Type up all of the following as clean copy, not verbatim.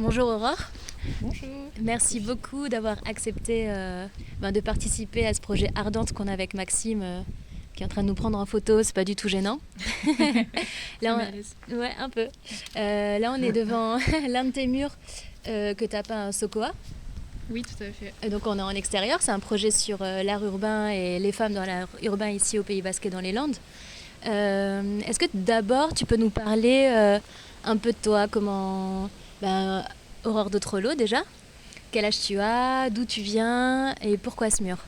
Bonjour Aurore, Bonjour. merci beaucoup d'avoir accepté de participer à ce projet Ardente qu'on a avec Maxime qui est en train de nous prendre en photo, c'est pas du tout gênant. Là, ouais, un peu. Là on est devant l'un de tes murs que t'as peint à Sokoa. Oui, tout à fait. Et donc on est en extérieur, c'est un projet sur l'art urbain et les femmes dans l'art urbain ici au Pays Basque et dans les Landes. Est-ce que d'abord tu peux nous parler un peu de toi, Aurore de Trollo déjà, quel âge tu as, d'où tu viens et pourquoi ce mur?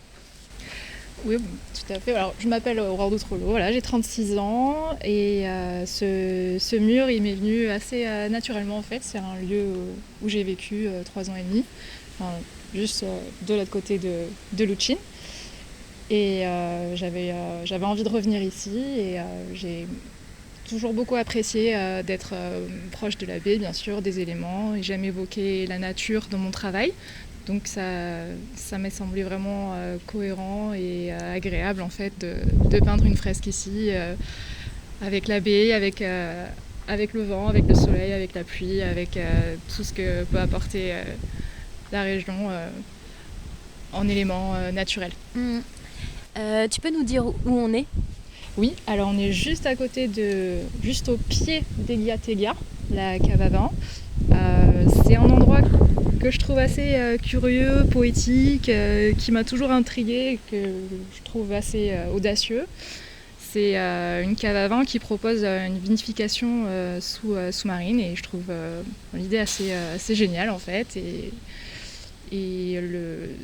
Oui, bon, tout à fait. Alors, je m'appelle Aurore de Trollo, voilà, j'ai 36 ans et ce mur, il m'est venu assez naturellement en fait. C'est un lieu où j'ai vécu 3 ans et demi, enfin, juste de l'autre côté de Loutchine. Et j'avais envie de revenir ici et j'ai toujours beaucoup apprécié d'être proche de la baie, bien sûr, des éléments. Et j'aime évoquer la nature dans mon travail. Donc ça m'est semblé vraiment cohérent et agréable en fait de peindre une fresque ici avec la baie, avec le vent, avec le soleil, avec la pluie, avec tout ce que peut apporter la région en éléments naturels. Tu peux nous dire où on est? Oui, alors on est juste à côté juste au pied d'Elia Telia, la cave à vin. C'est un endroit que je trouve assez curieux, poétique, qui m'a toujours intriguée, que je trouve assez audacieux. C'est une cave à vin qui propose une vinification sous-marine et je trouve l'idée assez géniale en fait. Et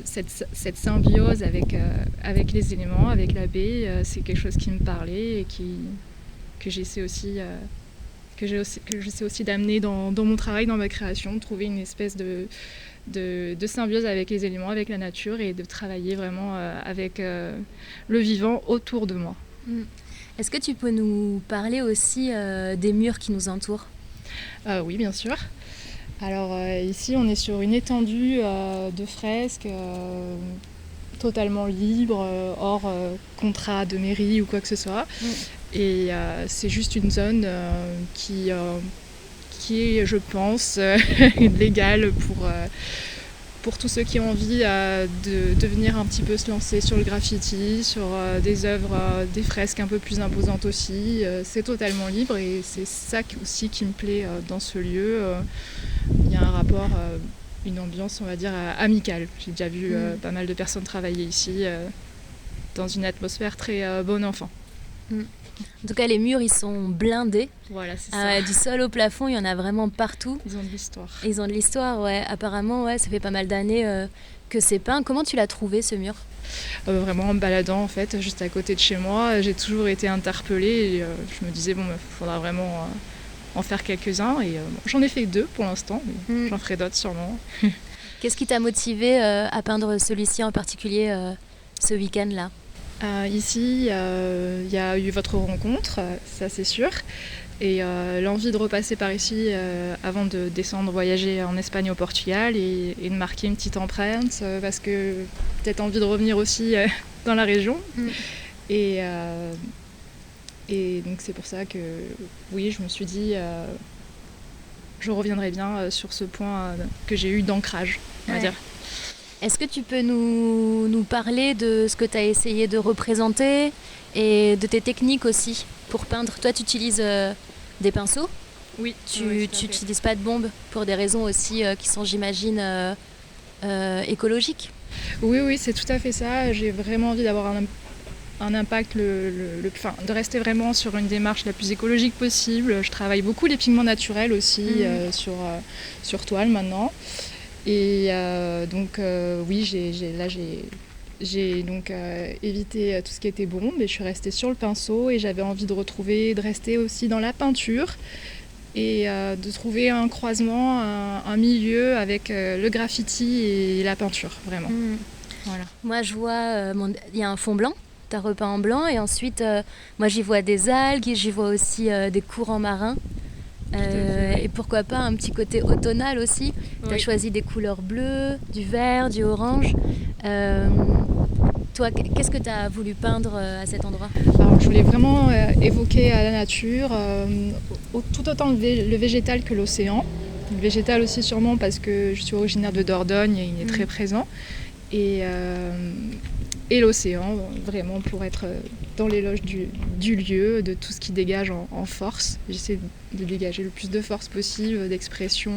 cette symbiose avec les éléments, avec la baie, c'est quelque chose qui me parlait et que j'essaie aussi d'amener dans mon travail, dans ma création, de trouver une espèce de symbiose avec les éléments, avec la nature et de travailler vraiment avec le vivant autour de moi. Est-ce que tu peux nous parler aussi des murs qui nous entourent? Oui, bien sûr. Alors ici, on est sur une étendue de fresques totalement libre, hors contrat de mairie ou quoi que ce soit. Et c'est juste une zone qui est, je pense, légale pour tous ceux qui ont envie de venir un petit peu se lancer sur le graffiti, sur des œuvres, des fresques un peu plus imposantes aussi. C'est totalement libre et c'est ça aussi qui me plaît dans ce lieu. Il y a un rapport, une ambiance, on va dire, amicale. J'ai déjà vu pas mal de personnes travailler ici dans une atmosphère très bon enfant. En tout cas, les murs, ils sont blindés. Voilà, c'est ça. Du sol au plafond, il y en a vraiment partout. Ils ont de l'histoire. Ils ont de l'histoire, ouais. Apparemment, ouais, ça fait pas mal d'années que c'est peint. Comment tu l'as trouvé, ce mur? Vraiment en me baladant, en fait, juste à côté de chez moi. J'ai toujours été interpellée et je me disais, bon, il faudra vraiment en faire quelques-uns. Et j'en ai fait 2 pour l'instant, mais j'en ferai d'autres sûrement. Qu'est-ce qui t'a motivé à peindre celui-ci en particulier ce week-end-là? Ici, il y a eu votre rencontre, ça c'est sûr, et l'envie de repasser par ici avant de descendre voyager en Espagne, au Portugal, et de marquer une petite empreinte, parce que peut-être envie de revenir aussi dans la région. Et donc c'est pour ça que, oui, je me suis dit, je reviendrai bien sur ce point que j'ai eu d'ancrage, on va dire. Est-ce que tu peux nous parler de ce que tu as essayé de représenter et de tes techniques aussi pour peindre? Toi, tu utilises des pinceaux? Oui. Tu n'utilises pas de bombes pour des raisons aussi qui sont, j'imagine, écologiques? Oui, c'est tout à fait ça. J'ai vraiment envie d'avoir un impact, de rester vraiment sur une démarche la plus écologique possible. Je travaille beaucoup les pigments naturels aussi sur toile maintenant. Et donc oui, j'ai donc évité tout ce qui était bombe et je suis restée sur le pinceau et j'avais envie de rester aussi dans la peinture et de trouver un croisement, un milieu avec le graffiti et la peinture, vraiment. Voilà. Moi, je vois, il y a un fond blanc, tu as repeint en blanc et ensuite, moi j'y vois des algues, j'y vois aussi des courants marins. Et pourquoi pas un petit côté automnal aussi. Tu as choisi des couleurs bleues, du vert, du orange. Toi, qu'est-ce que tu as voulu peindre à cet endroit? Alors, je voulais vraiment évoquer la nature, tout autant le végétal que l'océan. Végétal aussi sûrement parce que je suis originaire de Dordogne et il est très présent. Et l'océan, vraiment pour être dans l'éloge du lieu, de tout ce qui dégage en force. J'essaie de dégager le plus de force possible, d'expression,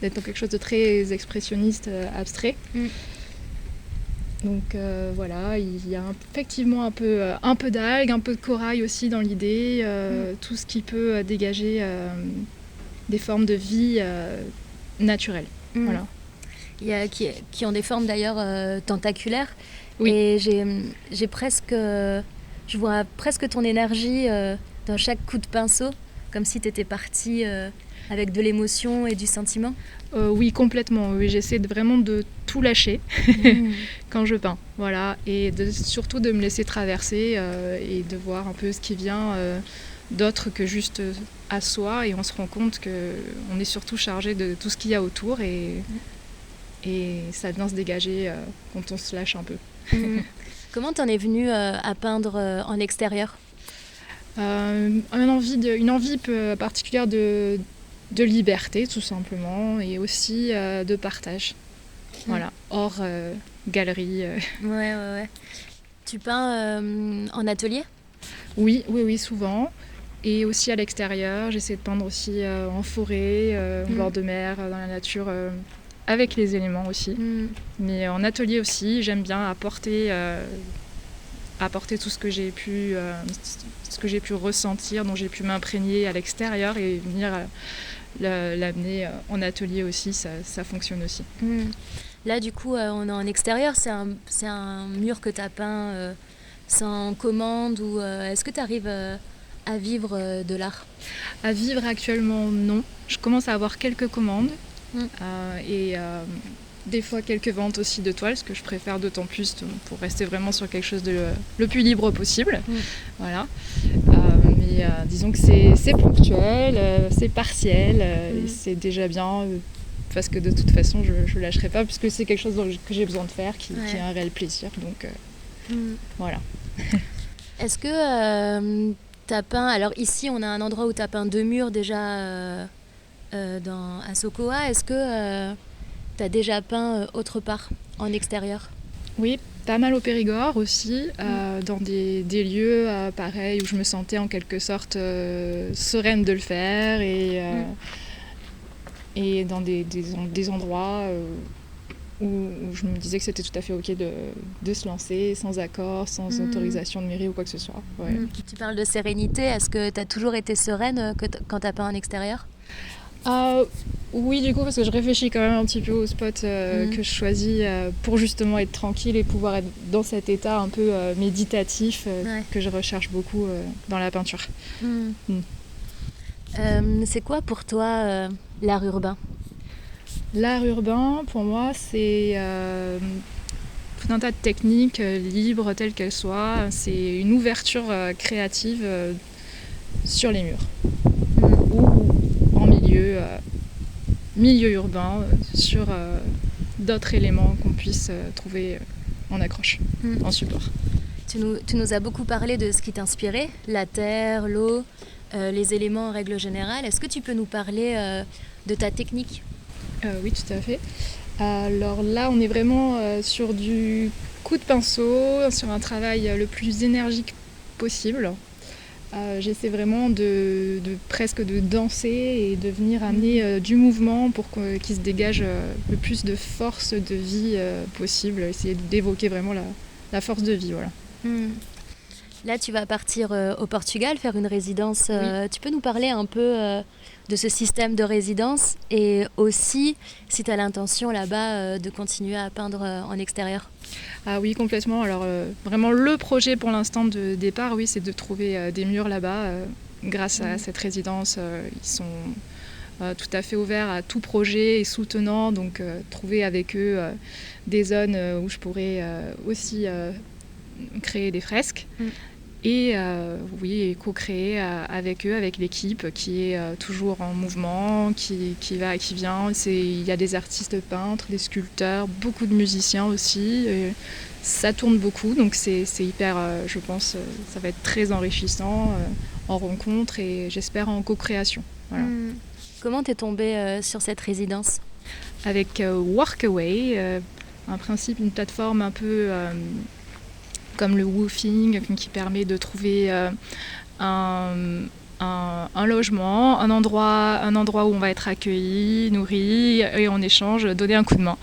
d'être dans quelque chose de très expressionniste, abstrait. Donc voilà, il y a effectivement un peu d'algues, un peu de corail aussi dans l'idée, tout ce qui peut dégager des formes de vie naturelles. Voilà. Qui ont des formes d'ailleurs tentaculaires. Oui. Et j'ai presque, je vois presque ton énergie dans chaque coup de pinceau, comme si tu étais partie avec de l'émotion et du sentiment. Oui, complètement. Oui, j'essaie vraiment de tout lâcher quand je peins. Voilà. Et surtout de me laisser traverser et de voir un peu ce qui vient d'autre que juste à soi. Et on se rend compte qu'on est surtout chargé de tout ce qu'il y a autour et ça vient se dégager quand on se lâche un peu. Comment t'en es venue à peindre en extérieur ? Une envie particulière de liberté, tout simplement, et aussi de partage. Voilà, hors galerie. Ouais. Tu peins en atelier ? Oui, souvent. Et aussi à l'extérieur. J'essaie de peindre aussi en forêt, au bord de mer, dans la nature, avec les éléments aussi. Mais en atelier aussi, j'aime bien apporter tout ce que j'ai pu ressentir, dont j'ai pu m'imprégner à l'extérieur et venir l'amener en atelier aussi, ça fonctionne aussi. Là du coup on est en extérieur, c'est un mur que tu as peint sans commande ou est-ce que tu arrives à vivre de l'art ? À vivre actuellement non, je commence à avoir quelques commandes et des fois quelques ventes aussi de toiles, ce que je préfère d'autant plus pour rester vraiment sur quelque chose de le plus libre possible. Voilà. Mais disons que c'est ponctuel, c'est partiel, et c'est déjà bien, parce que de toute façon je ne lâcherai pas, puisque c'est quelque chose que j'ai besoin de faire, qui est un réel plaisir. Donc voilà. Est-ce que tu as peint, alors ici on a un endroit où tu as peint 2 murs déjà à Sokoa, est-ce que tu as déjà peint autre part, en extérieur ? Oui, pas mal au Périgord aussi, dans des lieux pareils où je me sentais en quelque sorte sereine de le faire et dans des endroits où je me disais que c'était tout à fait ok de se lancer sans accord, sans autorisation de mairie ou quoi que ce soit. Ouais. Tu parles de sérénité, est-ce que tu as toujours été sereine quand tu as peint en extérieur ? Oui, du coup, parce que je réfléchis quand même un petit peu au spot que je choisis pour justement être tranquille et pouvoir être dans cet état un peu méditatif que je recherche beaucoup dans la peinture. C'est quoi pour toi l'art urbain ? L'art urbain, pour moi, c'est tout un tas de techniques libres, telles qu'elles soient. C'est une ouverture créative sur les murs. Ou en milieu urbain, sur d'autres éléments qu'on puisse trouver en accroche, en support. Tu nous as beaucoup parlé de ce qui t'inspirait, la terre, l'eau, les éléments en règle générale. Est-ce que tu peux nous parler de ta technique ? Oui, tout à fait. Alors là, on est vraiment sur du coup de pinceau, sur un travail le plus énergique possible. J'essaie vraiment presque de danser et de venir amener du mouvement pour qu'il se dégage le plus de force de vie possible. Essayer d'évoquer vraiment la force de vie. Voilà. Là, tu vas partir au Portugal, faire une résidence. Oui. Tu peux nous parler un peu de ce système de résidence et aussi, si tu as l'intention là-bas, de continuer à peindre en extérieur ? Ah oui, complètement. Alors vraiment le projet pour l'instant de départ, oui, c'est de trouver des murs là-bas grâce à cette résidence. Ils sont tout à fait ouverts à tout projet et soutenants, donc trouver avec eux des zones où je pourrais aussi créer des fresques. Et oui, co-créer avec eux, avec l'équipe qui est toujours en mouvement, qui va et qui vient. Il y a des artistes peintres, des sculpteurs, beaucoup de musiciens aussi. Et ça tourne beaucoup, donc c'est hyper, je pense, ça va être très enrichissant en rencontre et j'espère en co-création. Voilà. Comment t'es tombée sur cette résidence? Avec Workaway, un principe, une plateforme un peu comme le woofing qui permet de trouver un logement, un endroit où on va être accueilli, nourri et en échange donner un coup de main.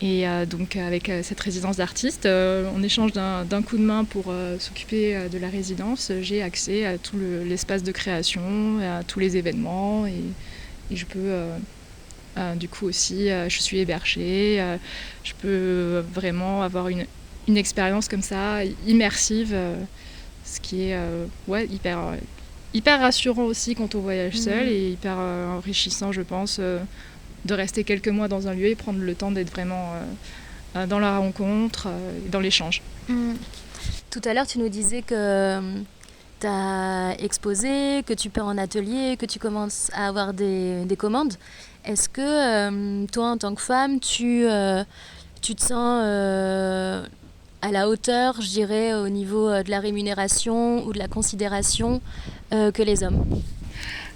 Et donc avec cette résidence d'artiste, en échange d'un coup de main pour s'occuper de la résidence, j'ai accès à tout l'espace de création, à tous les événements et je peux du coup aussi, je suis hébergée, je peux vraiment avoir une expérience comme ça, immersive, ce qui est hyper rassurant aussi quand on voyage seul et hyper enrichissant, je pense, de rester quelques mois dans un lieu et prendre le temps d'être vraiment dans la rencontre, dans l'échange. Tout à l'heure, tu nous disais que tu as exposé, que tu pars en atelier, que tu commences à avoir des commandes. Est-ce que toi, en tant que femme, tu te sens à la hauteur, je dirais, au niveau de la rémunération ou de la considération que les hommes?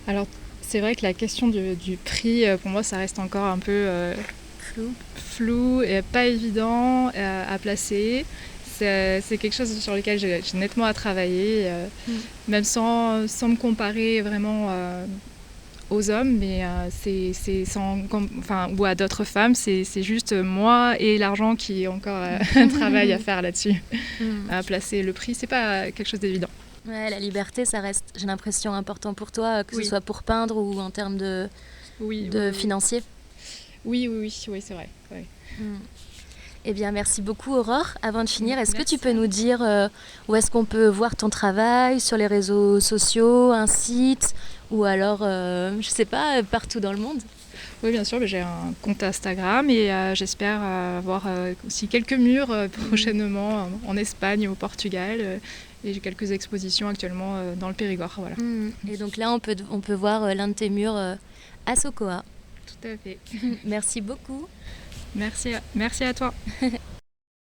Alors, c'est vrai que la question du prix, pour moi, ça reste encore un peu flou et pas évident à placer. C'est quelque chose sur lequel j'ai nettement à travailler, même sans me comparer vraiment aux hommes, mais ou à d'autres femmes, c'est juste moi et l'argent qui est encore un travail à faire là-dessus. À placer le prix, c'est pas quelque chose d'évident. Ouais, la liberté, ça reste, j'ai l'impression, important pour toi, que ce soit pour peindre ou en termes de financier. Oui, c'est vrai. Oui. Eh bien, merci beaucoup Aurore. Avant de finir, est-ce que tu peux nous dire où est-ce qu'on peut voir ton travail, sur les réseaux sociaux, un site, ou alors, je sais pas, partout dans le monde? Oui, bien sûr, j'ai un compte Instagram et j'espère avoir aussi quelques murs prochainement en Espagne, au Portugal. Et j'ai quelques expositions actuellement dans le Périgord. Voilà. Et donc là, on peut voir l'un de tes murs à Sokoa. Tout à fait. Merci beaucoup. Merci à toi.